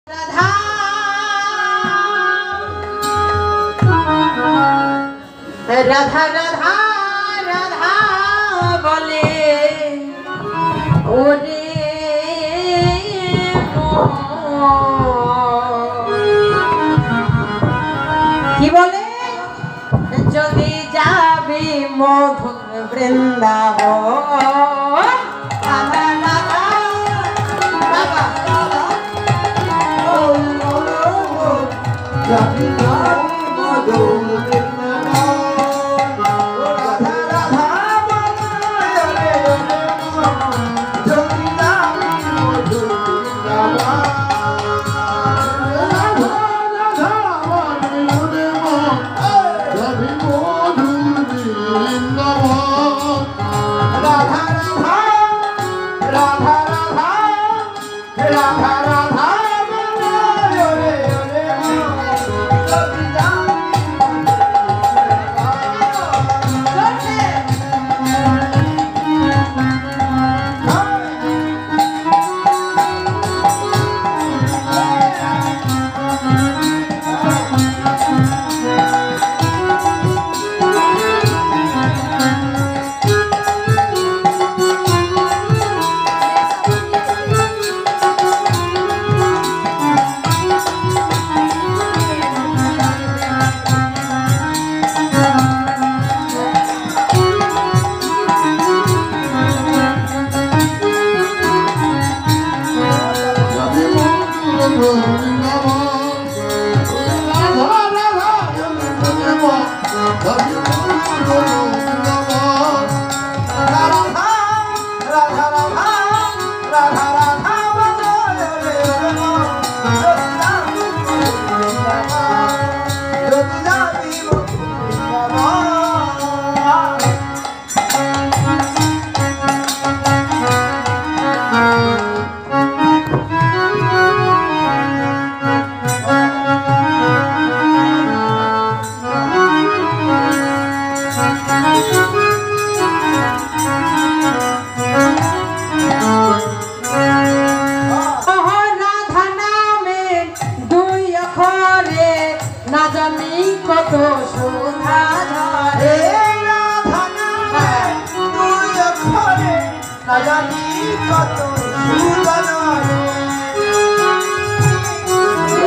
রাধা রাধা রাধা রাধা বলে ওরে কি বলে যদি যাবি মধুর বৃন্দাবন রাধা রাধা রাধা যাবি মধুর কত সুধা ঝরে রাধা নামে তুই অক্ষরে না জানি কত সুধা ঝরে অক্ষরে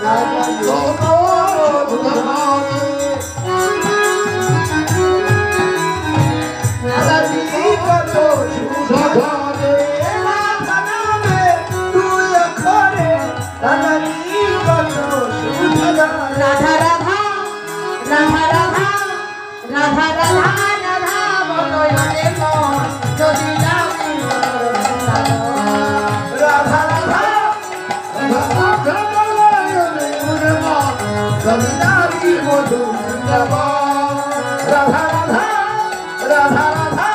না জানি কত সুধা ঝরে না জানি কত সুধা ঝরে রাধা নামে তুই অক্ষরে না জানি কত সুধা ঝরে রাধা রাধা রাধা রাধা রাধা রাধা রাধা বলো রে মন যদি যাবি রাধা রাধা রাধা বলো রে মন যদি যাবি মধুর বৃন্দাবন রাধা রাধা রাধা রাধা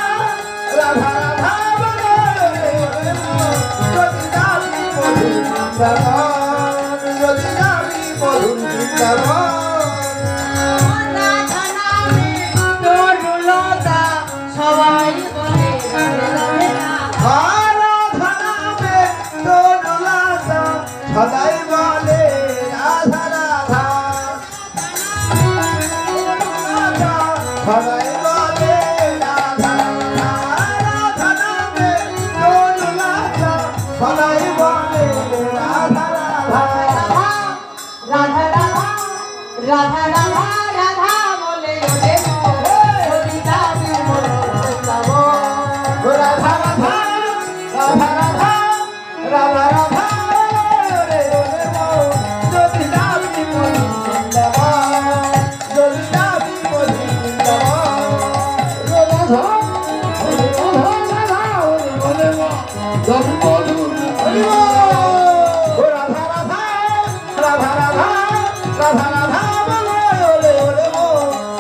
রাধা রাধা বলো রে মন যদি যাবি মধুর বৃন্দাবন যদি যাবি মধুর বৃন্দাবন সবাই বলে রাধা নামে তোর লাতা সদাই বলে রাধা রাধা সদাই বলে রাধা রাধা রাধা নামে তোর লাতা সদাই বলে রাধা রাধা রাধা রাধা রাধা রাধা রাধা বলে ওরে যদি যাবি রাধা রাধা রাধা রাধা রাধা রাধা রে ওরে যদি যাবি মধুর বৃন্দাবন যদি যাবি মধুর বৃন্দাবন রাধা রাধা ওরে যাবি মধুর রাধা রাধা রাধা রাধা রাধা রাধা বলে ওরে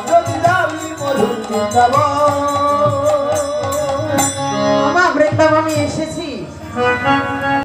যদি যাবি মধুর বৃন্দাবন বৃন্দাবনে এসেছি